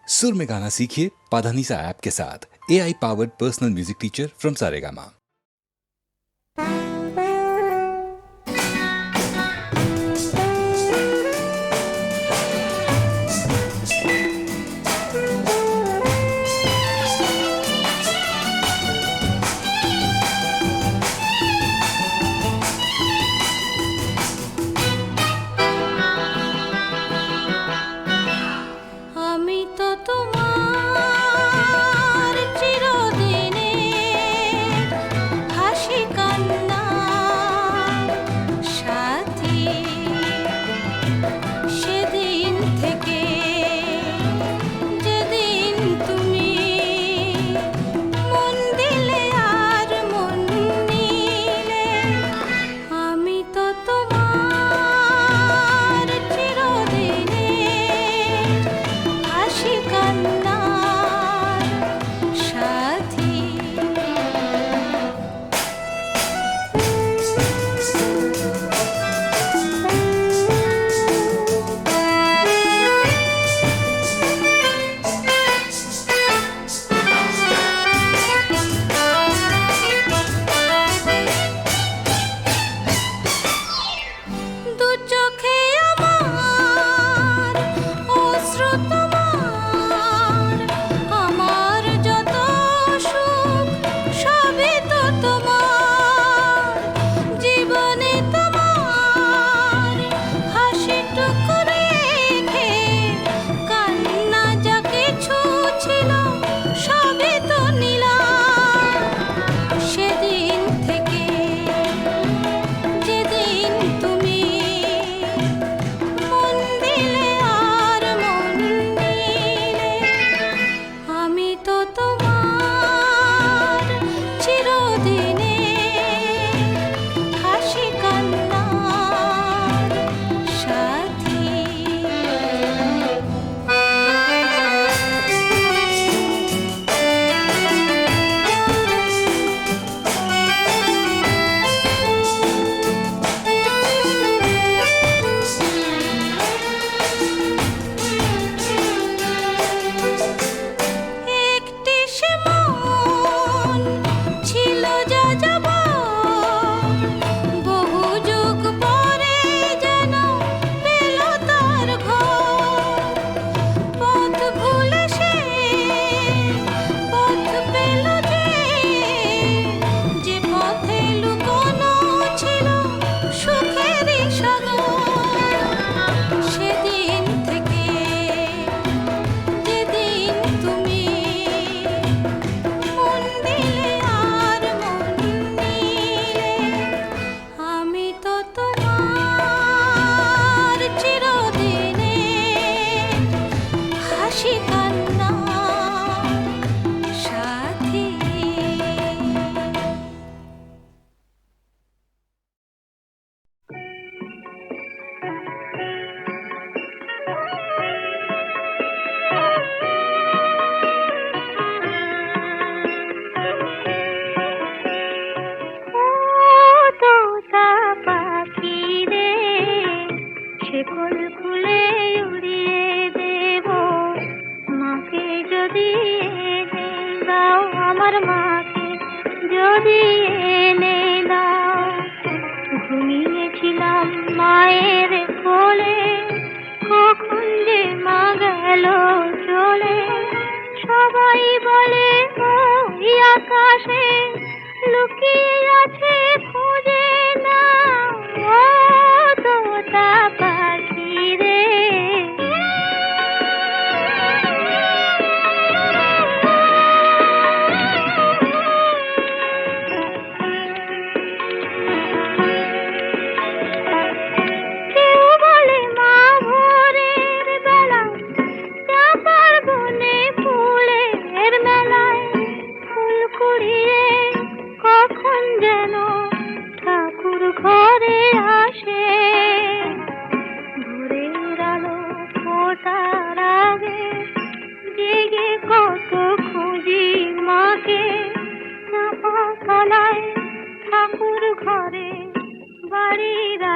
सुर में गाना सीखिए पाधानीसा ऐप के साथ। AI powered personal music teacher from Saregama.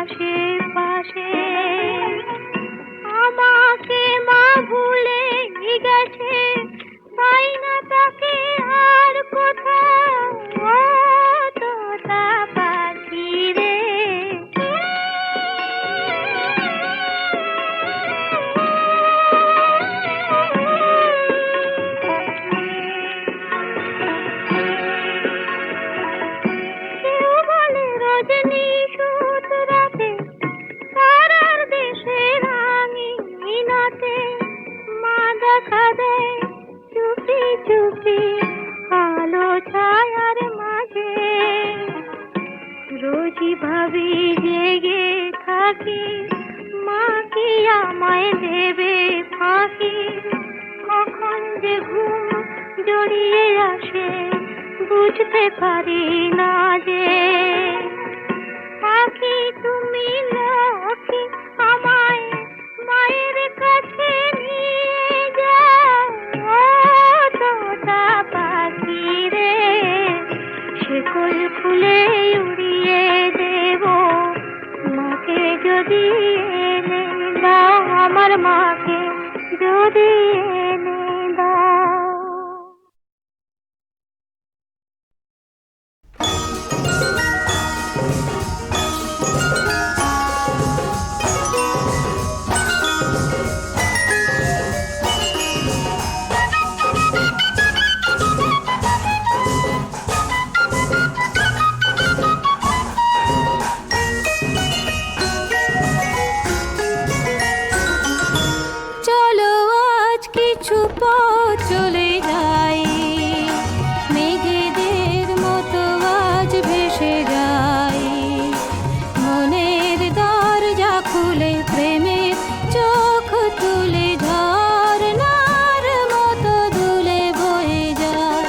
আশেপাশে আমাকে মা ভুলে গেছে, পাই না তাকে আর কোথাও। ও তোতা পাখি রে, কেউ বলে রজনী সুত রাতে তারার দেশে রাঙিনাতে মা দেখা দেয় চুপি চুপি আলো ছায়ার মাঝে। রোজই ভাবি জেগে থাকি, মা কি আমায় দেবে ফাঁকি। কখন যে ঘুম জড়িয়ে আসে বুঝতে পারি না যে। পাখি তুমি লক্ষ্মী, আমায় মায়ের কাছে নিয়ে যাও। ও তোতা পাখি রে, শিকল খুলে উড়িয়ে দেব মাকে যদি এনে দাও, আমার মাকে যদি এনে দাও। চলো আজ কিছু পথ চলে যাই, মেঘেদের মতো আজ ভেসে যাই। মনের দরজা খুলে প্রেমের চোখ তুলে ঝরনার মতো দুলে বয়ে যায়।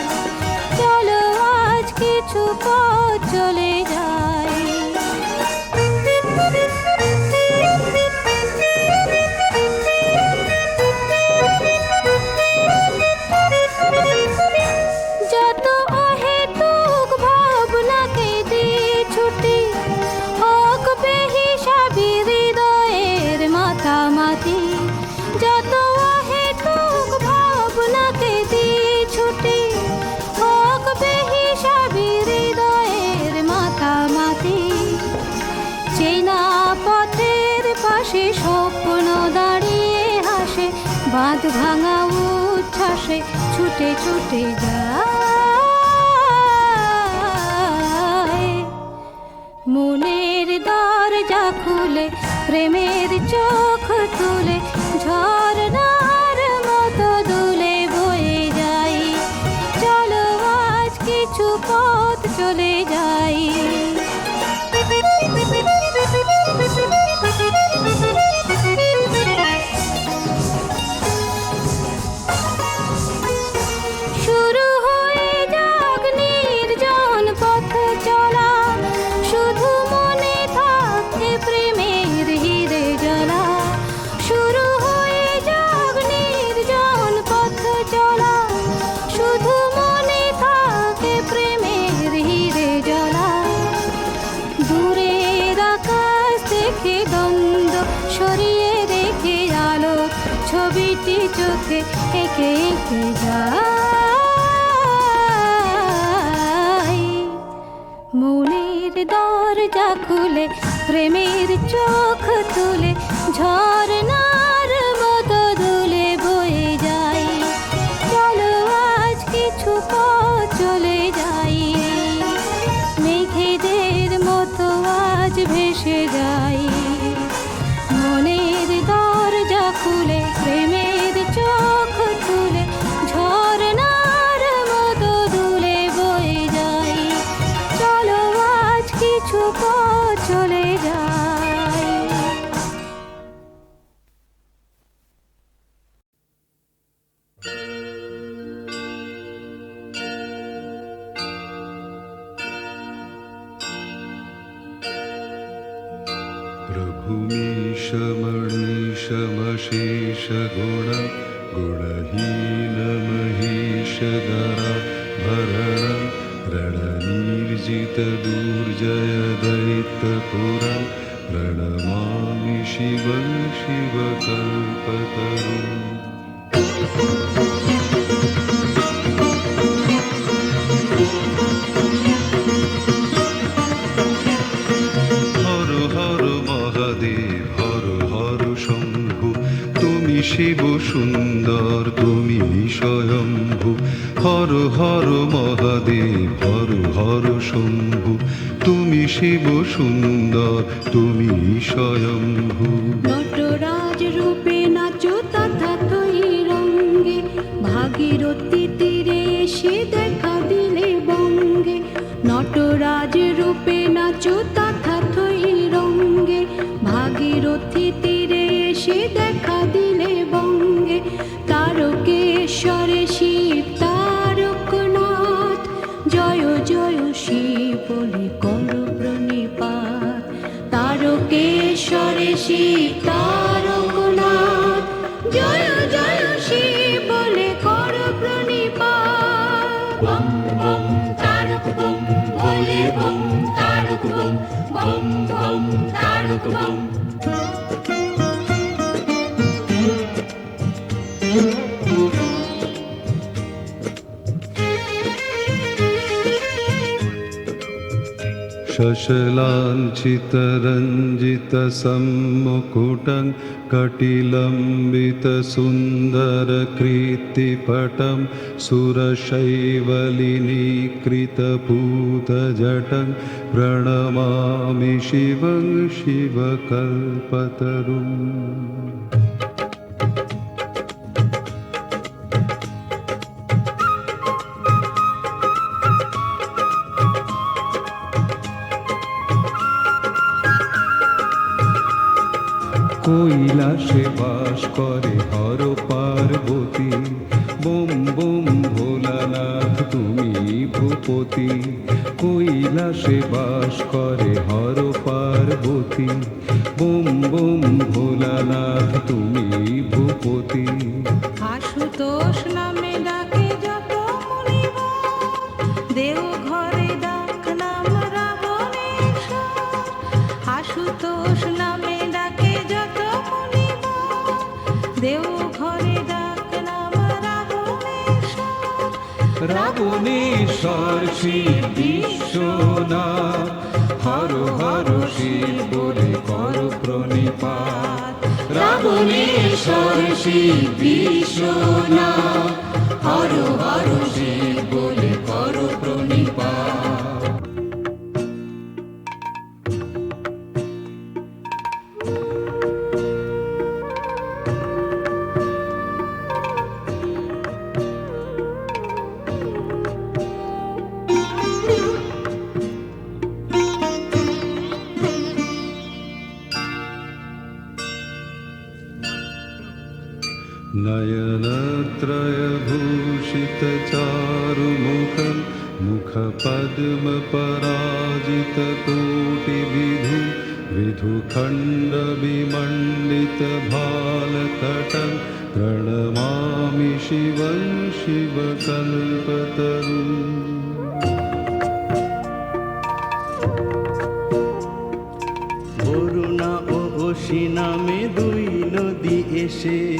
চলো আজ কিছু পথ চলে যাই। যত অহেতুক ভাবনাকে দিয়ে ছুটি, হোক বেহিসাবি হৃদয়ের মাতামাতি। যত অহেতুক ভাবনাকে দিয়ে ছুটি, হোক বেহিসাবি হৃদয়ের মাতামাতি। চেনা পথের পাশে স্বপ্ন দাঁড়িয়ে হাসে, বাঁধ ভাঙা উচ্ছ্বাসে ছুটে ছুটে যায়। মনের দরজা খুলে প্রেমের চোখ তুলে ঝরনার মতো দুলে বয়ে যাই। চলো আজ কিছু পথ চলে যাই। শুরু হয়ে যাক নির্জন পথ চলা, শুধু মনে থাকে প্রেমের হিরে জ্বালা। শুরু হয়ে যাক নির্জন পথ চলা, শুধু মনে থাকে প্রেমের হিরে জ্বালা। দূরের আকাশ দেখে দ্বন্দ্ব সরিয়ে রেখে আলো ছবিটি চোখে এঁকে এঁকে যাই। মনের দরজা খুলে প্রেমের চোখ তুলে ঝরনার মতো দুলে বয়ে যাই। চলো আজ কিছু পথ চলে যাই। মেঘেদের মতো আজ ভেসে যাই। মনের দরজা খুলে প্রেমের চোখ তুলে ঝরনার মতো দুলে বয়ে যাই। চলো আজ কিছু পথ চলে যাই। प्रभुमीश मणीश मशेष गुण गुणहीन महेश दरा भरण रणनीर्जित दुर्जय दैत्यपुरा प्रणमामि शिवं शिवकल्पतरुम्। হর হর মহাদেব হর হর শম্ভু, তুমি শিব সুন্দর তুমি স্বয়ম্ভু। হর হর মহাদেব হর হর শম্ভু, তুমি শিব সুন্দর তুমি স্বয়ম্ভু। নটরাজ রূপে নাচো তথাতই রঙ্গে, ভাগীরথী তীরে এসে দেখা দিলে বঙ্গে। নটরাজ রূপে নাচো তথাতই রঙ্গে, ভাগীরথী তীরে এসে দেখা দিলে বঙ্গে। তারকেশ্বরে শিব তারকনাথ, জয় জয় শিব বলে করো প্রণিপাত। তারকেশ্বরে শিব তারকনাথ, জয় জয় শিব বলে করো প্রণিপাত। বম বম তারক বম, ভোলে bomb Tarak bomb, bomb bomb Tarak bomb. शशलाञ्छितरञ्जितसम्मुकुटं कटिलम्बितसुन्दरकीर्तिपटं, सुरशैवलिनीकृतपूतजटं प्रणमामि शिवं शिवकल्पतरुम्। কৈলাসে বাস করে হর পার্বতী, বোম বোম ভোলানাথ তুমি ভূপতি। কৈলাসে বাস করে হর পার্বতী, বোম বোম ভোলানাথ তুমি ভূপতি। আশুতোষ নামে ডাকে যত মুনিবর, দেওঘরে ডাক নাম রাবণেশ্বর। আশুতোষ নামে ডাকে যত মুনিবর, দেওঘরে ডাক নাম রাবণেশ্বর। রাবণেশ্বর শিব বিশ্বনাথ, হর হর শিব বলে করো প্রণিপাত। রাবণেশ্বর শিব বিশ্বনাথ, হর হর শিব বলে করো প্রণিপাত। नयनत्रयभूषितचारुमुखं, मुखपद्मपराजितकोटिविधु, विधुखण्डविमण्डितभालतटं प्रणमामि शिवं शिवकल्पतरुम्। বরুণা ও অসি নামে দুই নদী এসে,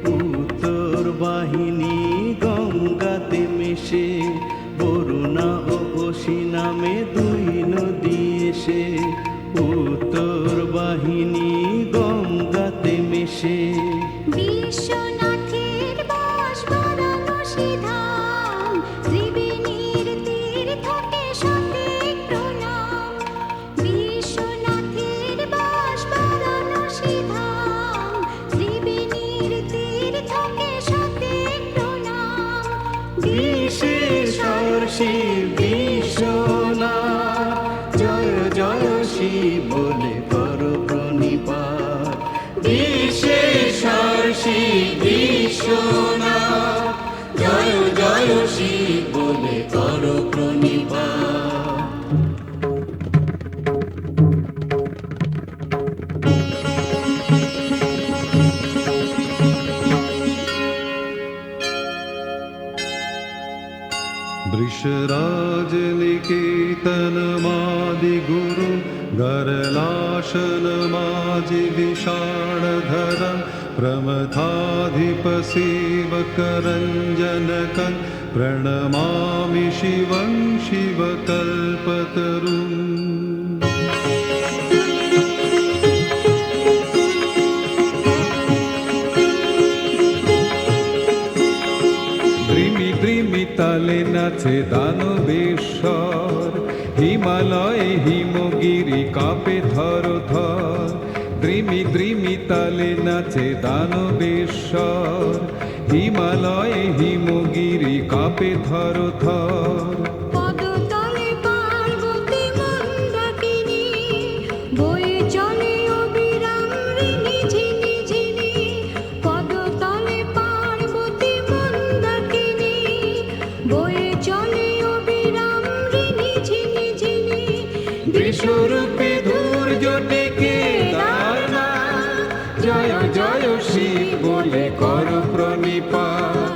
উত্তর বাহিনী গঙ্গাতে মেশে। বরুণা ও অসি নামে দুই নদী এসে, উত্তর বাহিনী গঙ্গাতে মেশে। বিশ্বনাথের বাস বারাণসী ধাম, ত্রিবেণীর তীর্থকে সঠিক প্রণাম। বিশ্বনাথের বাস বারাণসী ধাম, ত্রিবেণীর তীর্থকে সঠিক প্রণাম। বিশেশ্বর শিব বিশ্বনাথ, জয় জয় শিব বলে করো প্রণিপাত। বিশেশ্বর শিব বিশ্বনাথ, জয় জয় শিব বলে করো প্রণিপাত। वृषराजनिकेतनमादिगुरुं, गरलाशनमाजिविषाणधरं प्रमथाधिपसेवकरञ्जनकं प्रणमामि शिवं शिवकल्पतरुम् দ্রিমি দ্রিমি তালে নাচে দানবেশ্বর, হিমালয়ে হিমগিরি কাঁপে থর থর। দ্রিমি দ্রিমি তালে নাচে দানবেশ্বর, হিমালয়ে হিমগিরি কাঁপে থর থর। পদতলে পার্বতী মন্দাকিনী, বয়ে চলে অবিরাম ঋণী ঝিনি ঝিনি। পদতলে পার্বতী মন্দাকিনী, বয়ে চলে অবিরাম ঋণী ঝিনি ঝিনি। বিশ্বরূপে ধৈর্য টেকে দাঁড়ায়, জয় জয় শিব বলে কর প্রণিপাত।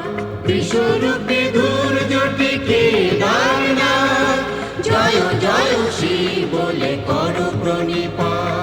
বিশ্বরূপে ধৈর্য টিকে দাঁড়ায়, জয় জয় শিব বলে কর প্রণিপাত।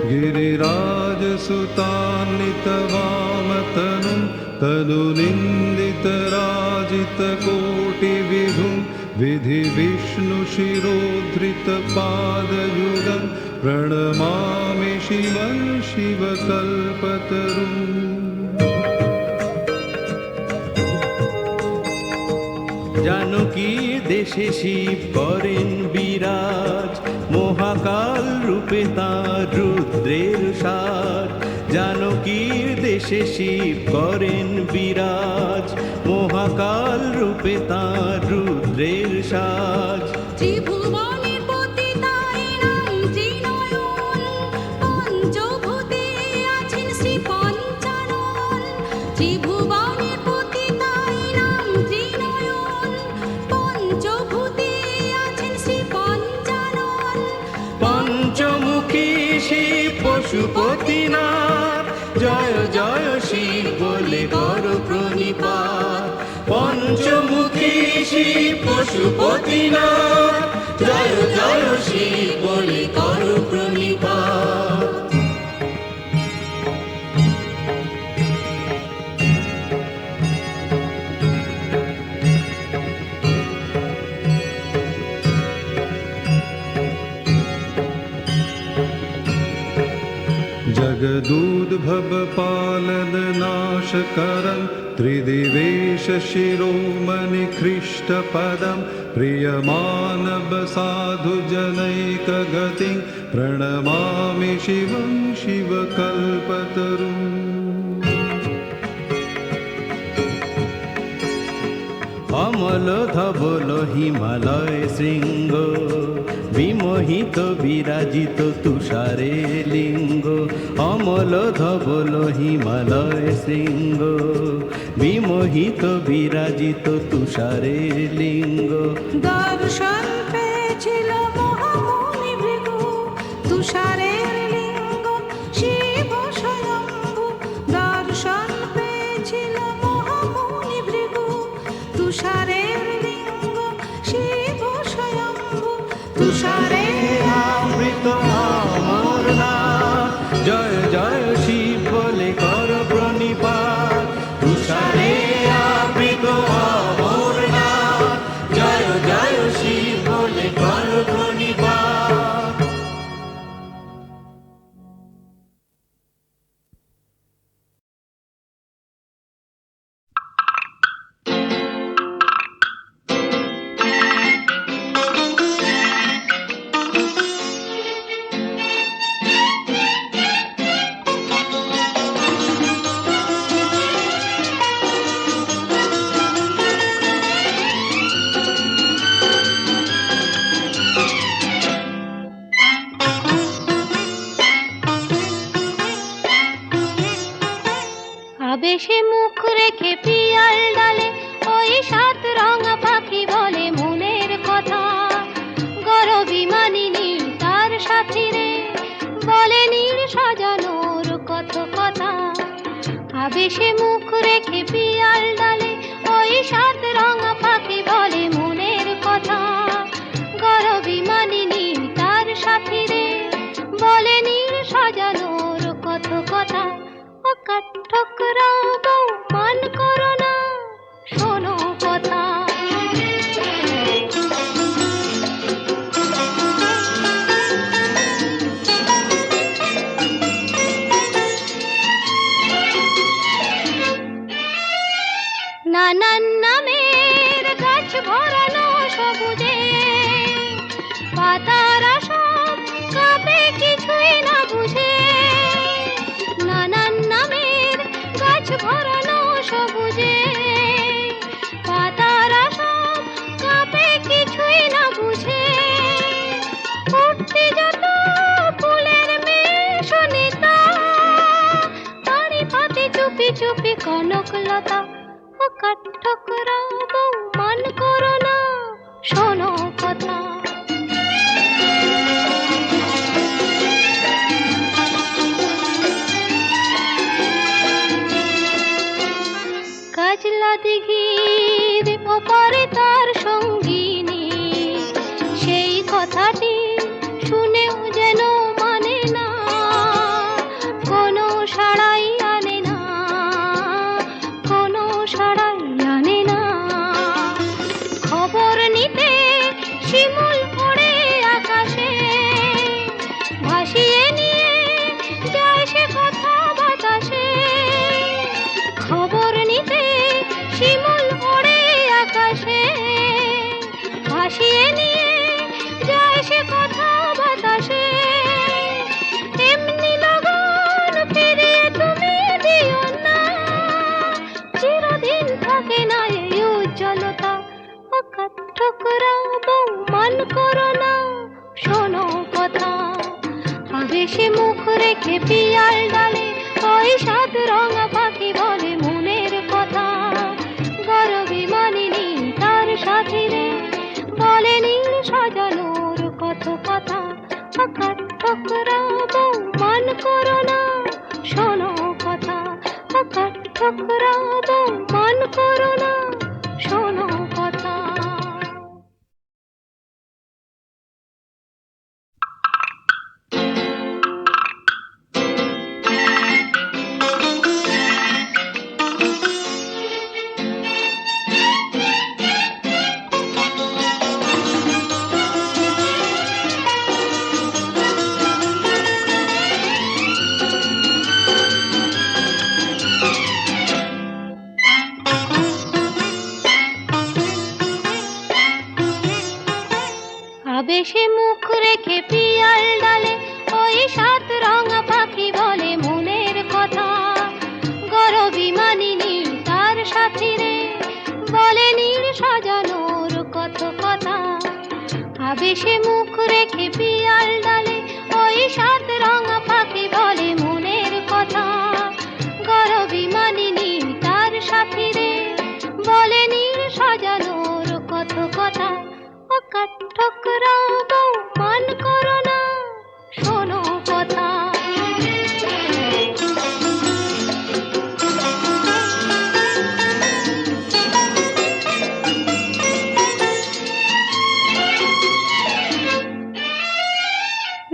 गिरिराजसुतान्वितवामतनुं तनुनिन्दितराजितकोटिविधुं, विधिविष्णुशिरोधृतपादयुगं प्रणमामि शिवं शिवकल्पतरुम्। জানকীর দেশে শিব করেন বিরাজ, মহাকাল রূপে তাঁর রুদ্রের সাজ। জানকীর দেশে শিব করেন বিরাজ, মহাকাল রূপে তাঁর রুদ্রের সাজ। ত্রিভুবনের পতি তাই নাম ত্রিনয়ন, পঞ্চভূতে আছেন শ্রী পঞ্চানন। ত্রিভুবনের পতি তাই নাম ত্রিনয়ন, পঞ্চভূতে আছেন শ্রী পঞ্চানন। পঞ্চমুখী শিব পশুপতিনাথ, জয় জয় শিব বলে কর প্রণিপাত। পঞ্চমুখী শিব পশুপতিনাথ, জয় জয় শিব বলে কর প্রণিপাত। जगदूद्भव पालन नाशकरं, त्रिदिवेश शिरोमणिकृष्टपदं, प्रियमानव साधुजनैकगतिं प्रणमामि शिवं शिवकल्पतरुम्। অমল ধবল হিমালয় শৃঙ্গ, বিমোহিত বিরাজিত তুষারে লিঙ্গ। অমল ধবল হিমালয় শৃঙ্গ, বিমোহিত বিরাজিত তুষারে লিঙ্গ। দর্শন পেয়েছিল মহামুনি ভৃগু, তুষারের লিঙ্গ শিব স্বয়ম্ভু। দর্শন পেয়েছিল মহামুনি ভৃগু, তুষারের লিঙ্গ শিব স্বয়ম্ভু। তুষারে আবৃত অমরনাথ, জয় জয় শিব বলে কর প্রণিপাত। তুষারে আবৃত অমরনাথ, জয় জয় শিব বলে কর প্রণিপাত। বিমানিনী তার সাথী রে, বলে নীড় সাজানোর কত কথা। আবেশে মুখ রেখে পিয়াল ডালে ওই সাত রঙা পাখি বলে মনের কথা। গর বিমানিনী তার সাথী রে, বলে নীড় সাজানোর কত কথা। ও কাঠঠোকরা বউ মান করো না, শোনো কথা। নানান নামের গাছ ভরানো সবুজে, পাতারা সব কাঁপে কিছুই না বুঝে। নানান নামের গাছ ভরানো সবুজে, পাতারা সব কাঁপে কিছুই না বুঝে। উঠতে যত ফুলের মেশনিতা, তারি পাতে চুপি চুপি কনকলতা। ও কাঠঠোকরা বউ মান করো না, শোনো কথা। কাজলা দিঘির ওপারে তার সঙ্গিনী, সেই কথাটি শুনেও যেন মানে না, কোনো সাড়াই আনে না, কোনো সাড়াই আনে না। খবর নিতে শিমুল ওড়ে আকাশে, ভাসিয়ে নিয়ে যায় সে কথা বাতাসে। খবর নিতে শিমুল ওড়ে আকাশে, ভাসিয়ে নিয়ে যায় সে কথা বাতাসে। এমনি লগন ফিরিয়ে তুমি দিও না, চিরদিন থাকে না এই উজ্জ্বলতা। ও কাঠঠোকরা বউ মান করো না, শোনো কথা। আবেশে মুখ রেখে পিয়াল ডালে ওই সাত রঙা পাখি বলে মনের কথা। গর বিমানিনী তার সাথী রে, বলে নীড় সাজানোর কত কথা। ও কাঠঠোকরা বউ মান করো না, শোনো কথা। ও কাঠঠোকরা বউ মান করো না, শোনো কথা। আবেশে মুখ রেখে পিয়াল ডালে ওই সাত রঙা পাখি বলে মনের কথা। গর বিমানিনী তার সাথী রে, বলে নীড় সাজানোর কত কথা। আবেশে মুখ রেখে পিয়াল ডালে ওই সাত রঙা পাখি বলে মনের কথা। গর বিমানিনী তার সাথী রে, বলে নীড় সাজানোর কত কথা। ও কাঠঠোকরা বউ মান করো না, শোনো কথা।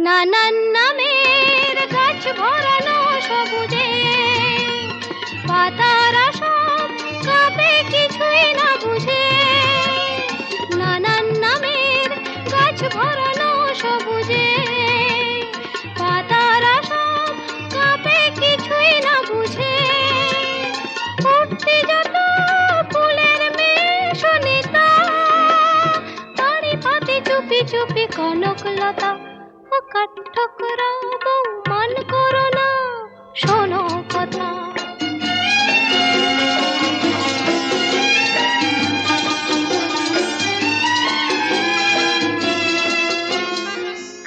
নানান নামের গাছ ভরানো সবুজে, পাতারা সব কাঁপে কিছুই না বুঝে। নানান নামের গাছ ভরানো সবুজে, পাতারা সব কাঁপে কিছুই না বুঝে। উঠতে যত ফুলের মেশনিতা, তারি পাতে চুপি চুপি কনকলতা। ও কাঠঠোকরা বউ মান করো না, শোনো কথা।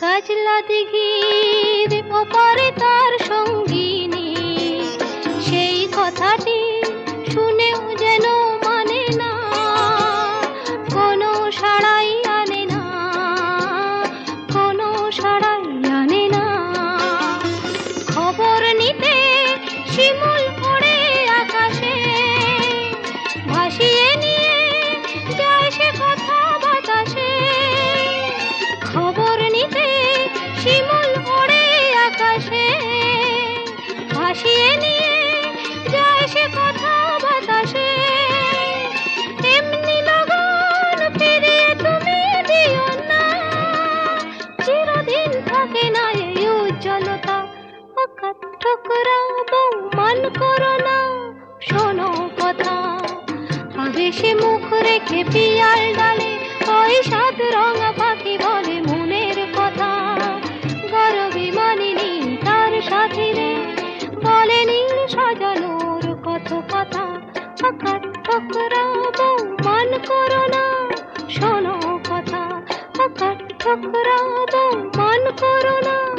কাজলা দিঘির ওপারে তার সঙ্গিনী, সেই কথাটি শুনেও যেন মানে না, কোনো সাড়াই আনে না, হঠাৎ ঠুকরাবো মান করো না, শোনো কথা। আবেশে মুখ রেখে পিয়াল ডালে ওই সাত রঙা পাখি বলে মনের কথা। গরবি মানিনি তার সাথী রে, বলে নীল সাজানোর কত কথা। হঠাৎ ঠুকরাবো মান করো না, শোনো কথা। হঠাৎ ঠুকরাবো মান করো না।